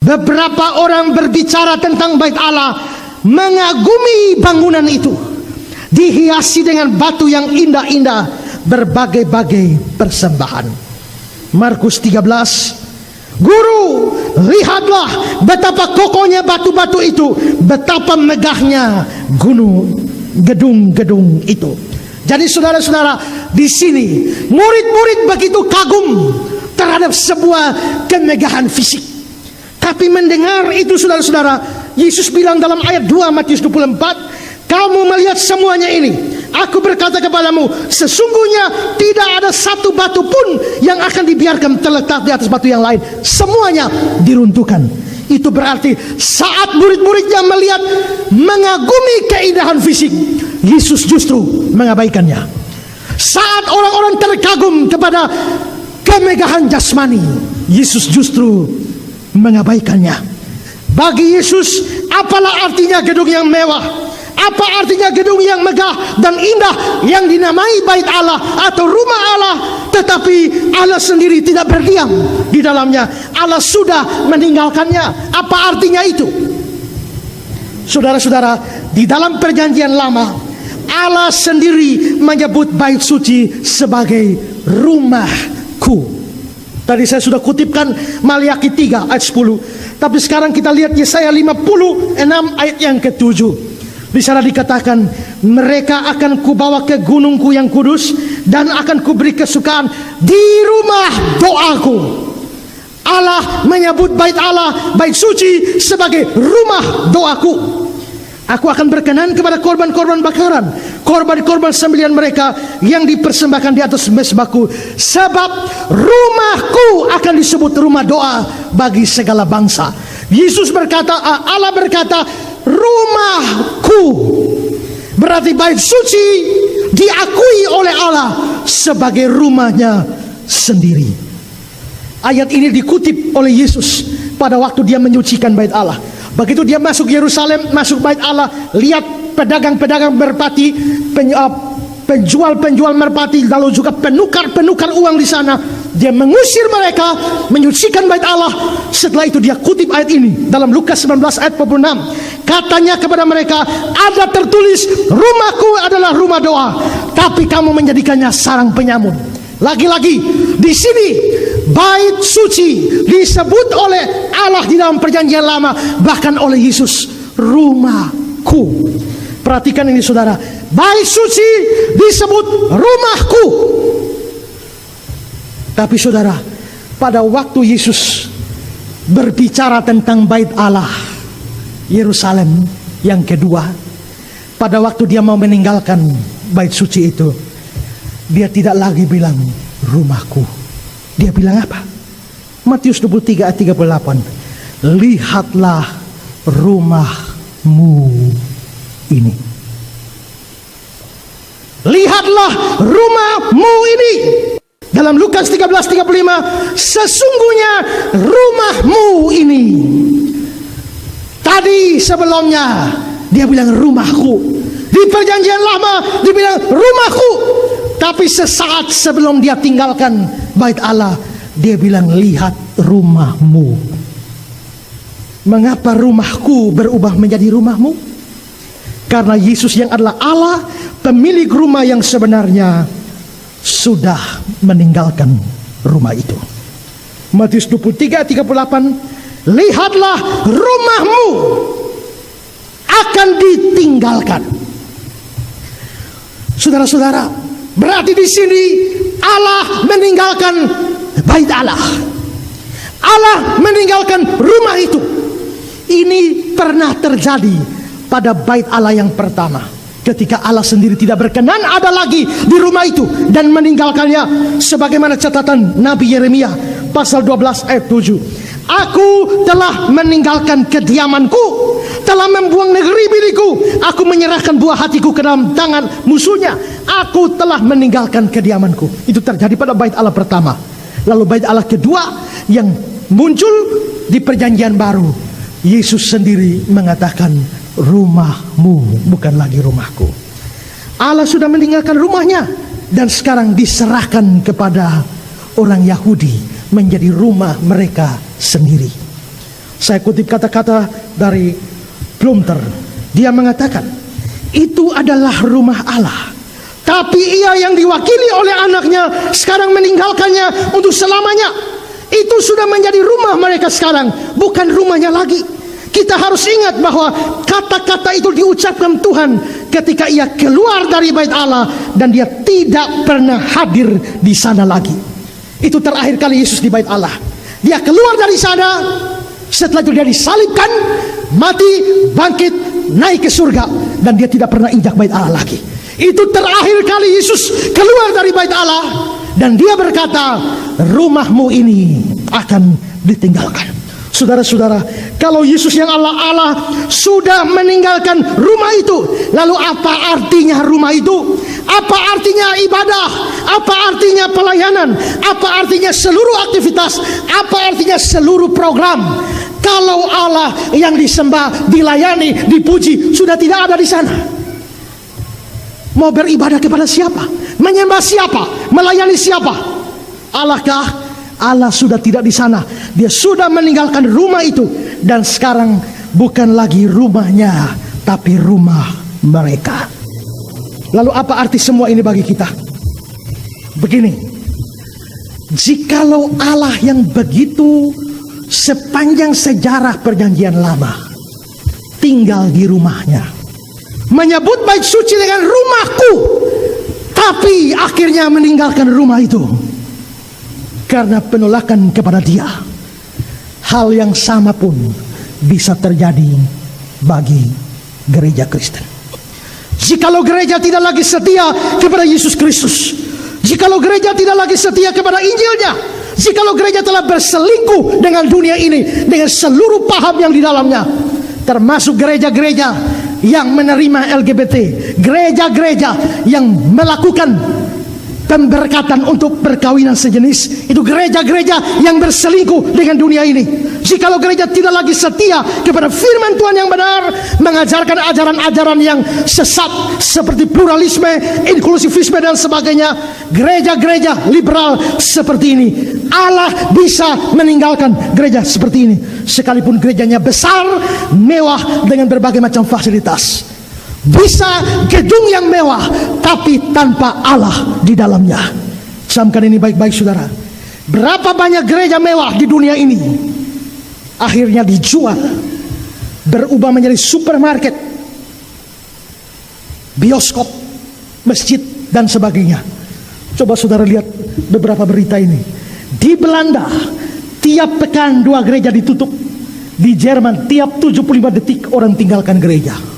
beberapa orang berbicara tentang bait Allah, mengagumi bangunan itu, dihiasi dengan batu yang indah-indah, berbagai-bagai persembahan. Markus 13, Guru, lihatlah betapa kokohnya batu-batu itu, betapa megahnya gedung-gedung itu. Jadi saudara-saudara, di sini murid-murid begitu kagum terhadap sebuah kemegahan fisik. Tapi mendengar itu saudara-saudara, Yesus bilang dalam ayat 2 Matius 24, kamu melihat semuanya ini, aku berkata kepadamu, sesungguhnya tidak ada satu batu pun yang akan dibiarkan terletak di atas batu yang lain, semuanya diruntuhkan. Itu berarti saat murid-muridnya melihat, mengagumi keindahan fisik, Yesus justru mengabaikannya. Saat orang-orang terkagum kepada kemegahan jasmani, Yesus justru mengabaikannya. Bagi Yesus, apalah artinya gedung yang mewah? Apa artinya gedung yang megah dan indah yang dinamai bait Allah atau rumah Allah, tetapi Allah sendiri tidak berdiam di dalamnya? Allah sudah meninggalkannya. Apa artinya itu? Saudara-saudara, di dalam perjanjian lama, Allah sendiri menyebut bait suci sebagai rumahku. Tadi saya sudah kutipkan Maliaki 3 ayat 10. Tapi sekarang kita lihat Yesaya 56 ayat yang ke-7. Di sana dikatakan, mereka akan kubawa ke gunungku yang kudus, dan akan kuberi kesukaan di rumah doaku. Allah menyebut bait Allah, bait suci, sebagai rumah doaku. Aku akan berkenan kepada korban-korban bakaran, korban-korban sembelihan mereka yang dipersembahkan di atas mezbahku. Sebab rumahku akan disebut rumah doa bagi segala bangsa. Yesus berkata, Allah berkata, rumahku. Berarti bait suci diakui oleh Allah sebagai rumahnya sendiri. Ayat ini dikutip oleh Yesus pada waktu dia menyucikan bait Allah. Begitu dia masuk Yerusalem, masuk bait Allah, lihat pedagang-pedagang merpati, penjual-penjual merpati, lalu juga penukar-penukar uang di sana. Dia mengusir mereka, menyucikan bait Allah. Setelah itu dia kutip ayat ini dalam Lukas 19 ayat 46. Katanya kepada mereka, ada tertulis, rumahku adalah rumah doa, tapi kamu menjadikannya sarang penyamun. Lagi-lagi di sini bait suci disebut oleh Allah di dalam perjanjian lama, bahkan oleh Yesus, rumahku. Perhatikan ini saudara, bait suci disebut rumahku. Tapi saudara, pada waktu Yesus berbicara tentang bait Allah, Yerusalem yang kedua, pada waktu dia mau meninggalkan bait suci itu, dia tidak lagi bilang rumahku. Dia bilang apa? Matius 23 ayat 38. Lihatlah rumahmu ini. Lihatlah rumahmu ini. Dalam Lukas 13:35, sesungguhnya rumahmu ini. Tadi sebelumnya dia bilang rumahku. Di perjanjian lama dia bilang rumahku. Tapi sesaat sebelum dia tinggalkan bait Allah, dia bilang lihat rumahmu. Mengapa rumahku berubah menjadi rumahmu? Karena Yesus yang adalah Allah, pemilik rumah yang sebenarnya, sudah meninggalkan rumah itu. Matius 23:38, lihatlah rumahmu akan ditinggalkan. Saudara-saudara, berarti di sini Allah meninggalkan bait Allah. Allah meninggalkan rumah itu. Ini pernah terjadi pada bait Allah yang pertama, ketika Allah sendiri tidak berkenan ada lagi di rumah itu dan meninggalkannya, sebagaimana catatan Nabi Yeremia pasal 12 ayat 7. Aku telah meninggalkan kediamanku, telah membuang negeri milikku, aku menyerahkan buah hatiku ke dalam tangan musuhnya. Aku telah meninggalkan kediamanku. Itu terjadi pada bait Allah pertama. Lalu bait Allah kedua yang muncul di perjanjian baru, Yesus sendiri mengatakan, rumahmu bukan lagi rumahku. Allah sudah meninggalkan rumahnya dan sekarang diserahkan kepada orang Yahudi menjadi rumah mereka sendiri. Saya kutip kata-kata dari Plumter. Dia mengatakan, itu adalah rumah Allah, tapi ia yang diwakili oleh anaknya sekarang meninggalkannya untuk selamanya. Itu sudah menjadi rumah mereka sekarang, bukan rumahnya lagi. Kita harus ingat bahwa kata-kata itu diucapkan Tuhan ketika ia keluar dari bait Allah, dan dia tidak pernah hadir di sana lagi. Itu terakhir kali Yesus di bait Allah. Dia keluar dari sana, setelah itu dia disalibkan, mati, bangkit, naik ke surga, dan dia tidak pernah injak bait Allah lagi. Itu terakhir kali Yesus keluar dari bait Allah, dan dia berkata, rumahmu ini akan ditinggalkan. Saudara-saudara, kalau Yesus yang Allah sudah meninggalkan rumah itu, lalu apa artinya rumah itu? Apa artinya ibadah? Apa artinya pelayanan? Apa artinya seluruh aktivitas? Apa artinya seluruh program? Kalau Allah yang disembah, dilayani, dipuji sudah tidak ada di sana, mau beribadah kepada siapa? Menyembah siapa? Melayani siapa? Allahkah? Allah sudah tidak di sana. Dia sudah meninggalkan rumah itu, dan sekarang bukan lagi rumahnya, tapi rumah mereka. Lalu apa arti semua ini bagi kita? Begini, jikalau Allah yang begitu sepanjang sejarah perjanjian lama tinggal di rumahnya, menyebut bait suci dengan rumahku, tapi akhirnya meninggalkan rumah itu karena penolakan kepada dia, hal yang sama pun bisa terjadi bagi gereja Kristen. Jikalau gereja tidak lagi setia kepada Yesus Kristus, jikalau gereja tidak lagi setia kepada Injilnya, jikalau gereja telah berselingkuh dengan dunia ini, dengan seluruh paham yang di dalamnya, termasuk gereja-gereja yang menerima LGBT, gereja-gereja yang melakukan pemberkatan untuk perkawinan sejenis, itu gereja-gereja yang berselingkuh dengan dunia ini. Jikalau gereja tidak lagi setia kepada firman Tuhan yang benar, mengajarkan ajaran-ajaran yang sesat seperti pluralisme, inklusivisme dan sebagainya, gereja-gereja liberal seperti ini, Allah bisa meninggalkan gereja seperti ini, sekalipun gerejanya besar, mewah dengan berbagai macam fasilitas. Bisa gedung yang mewah, tapi tanpa Allah di dalamnya. Camkan ini baik-baik, saudara. Berapa banyak gereja mewah di dunia ini akhirnya dijual, berubah menjadi supermarket, bioskop, masjid dan sebagainya. Coba saudara lihat beberapa berita ini. Di Belanda, tiap pekan 2 gereja ditutup. Di Jerman, tiap 75 detik orang tinggalkan gereja.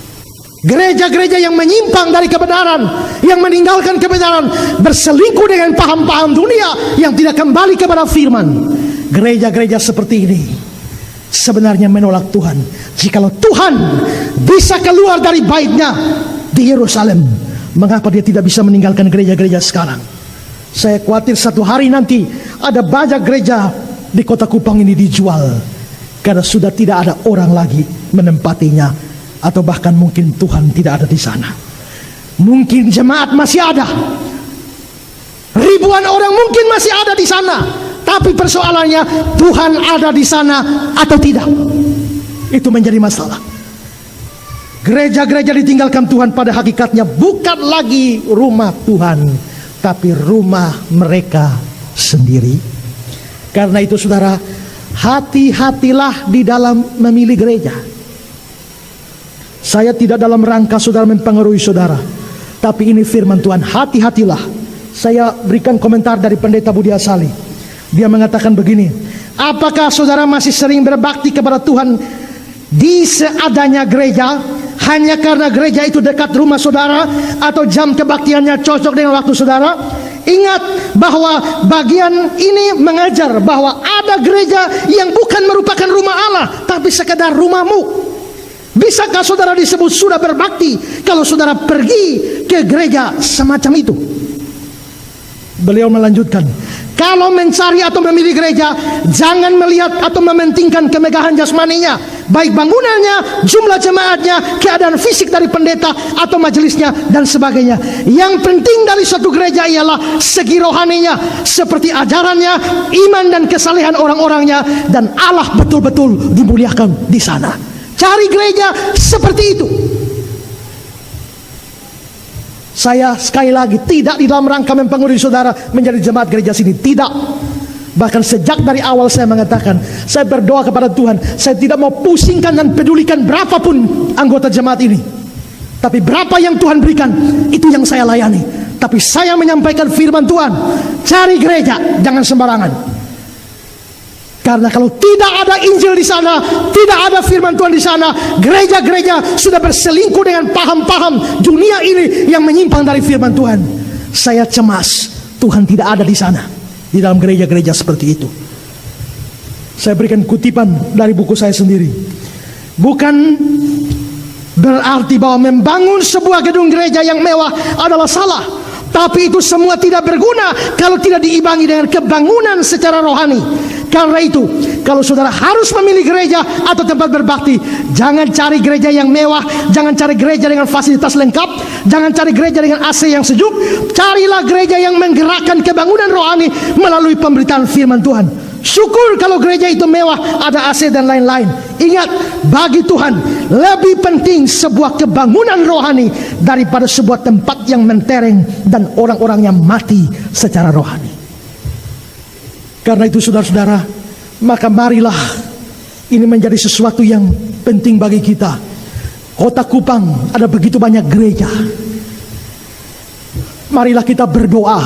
Gereja-gereja yang menyimpang dari kebenaran, yang meninggalkan kebenaran, berselingkuh dengan paham-paham dunia yang tidak kembali kepada firman. Gereja-gereja seperti ini sebenarnya menolak Tuhan. Jikalau Tuhan bisa keluar dari bait-Nya di Yerusalem, mengapa dia tidak bisa meninggalkan gereja-gereja sekarang? Saya khawatir satu hari nanti ada banyak gereja di kota Kupang ini dijual karena sudah tidak ada orang lagi menempatinya, atau bahkan mungkin Tuhan tidak ada di sana. Mungkin jemaat masih ada, ribuan orang mungkin masih ada di sana, tapi persoalannya Tuhan ada di sana atau tidak, itu menjadi masalah. Gereja-gereja ditinggalkan Tuhan pada hakikatnya bukan lagi rumah Tuhan, tapi rumah mereka sendiri. Karena itu saudara, hati-hatilah di dalam memilih gereja. Saya tidak dalam rangka saudara mempengaruhi saudara, tapi ini firman Tuhan, hati-hatilah. Saya berikan komentar dari Pendeta Budi Asali. Dia mengatakan begini, apakah saudara masih sering berbakti kepada Tuhan di seadanya gereja, hanya karena gereja itu dekat rumah saudara, atau jam kebaktiannya cocok dengan waktu saudara? Ingat bahwa bagian ini mengajar bahwa ada gereja yang bukan merupakan rumah Allah, tapi sekedar rumahmu. Bisakah saudara disebut sudah berbakti kalau saudara pergi ke gereja semacam itu? Beliau melanjutkan, Kalau mencari atau memilih gereja, jangan melihat atau mementingkan kemegahan jasmaninya, baik bangunannya, jumlah jemaatnya, keadaan fisik dari pendeta atau majelisnya dan sebagainya. Yang penting dari suatu gereja ialah segi rohaninya, seperti ajarannya, iman dan kesalehan orang-orangnya, dan Allah betul-betul dimuliakan di sana. Cari gereja seperti itu. Saya sekali lagi tidak di dalam rangka mempengaruhi saudara menjadi jemaat gereja sini, tidak. Bahkan sejak dari awal saya mengatakan, saya berdoa kepada Tuhan, saya tidak mau pusingkan dan pedulikan berapapun anggota jemaat ini, tapi berapa yang Tuhan berikan, itu yang saya layani. Tapi saya menyampaikan firman Tuhan, cari gereja, jangan sembarangan. Karena kalau tidak ada Injil di sana, tidak ada firman Tuhan di sana, gereja-gereja sudah berselingkuh dengan paham-paham dunia ini yang menyimpang dari firman Tuhan. Saya cemas Tuhan tidak ada di sana, di dalam gereja-gereja seperti itu. Saya berikan kutipan dari buku saya sendiri. Bukan berarti bahwa membangun sebuah gedung gereja yang mewah adalah salah, tapi itu semua tidak berguna kalau tidak diimbangi dengan kebangunan secara rohani. Karena itu, kalau saudara harus memilih gereja atau tempat berbakti, jangan cari gereja yang mewah, jangan cari gereja dengan fasilitas lengkap, jangan cari gereja dengan AC yang sejuk. Carilah gereja yang menggerakkan kebangunan rohani melalui pemberitaan firman Tuhan. Syukur kalau gereja itu mewah, ada AC dan lain-lain. Ingat, bagi Tuhan lebih penting sebuah kebangunan rohani daripada sebuah tempat yang mentereng dan orang-orang yang mati secara rohani. Karena itu saudara-saudara, maka marilah ini menjadi sesuatu yang penting bagi kita. Kota Kupang ada begitu banyak gereja. Marilah kita berdoa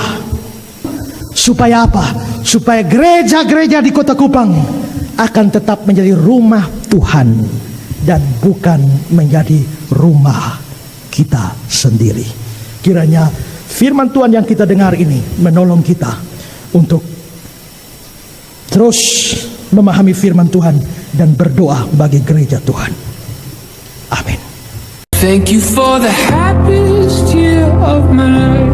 supaya apa? Supaya gereja-gereja di Kota Kupang akan tetap menjadi rumah Tuhan dan bukan menjadi rumah kita sendiri. Kiranya firman Tuhan yang kita dengar ini menolong kita untuk terus memahami firman Tuhan dan berdoa bagi gereja Tuhan. Amin. Thank you for the happiest year of my life.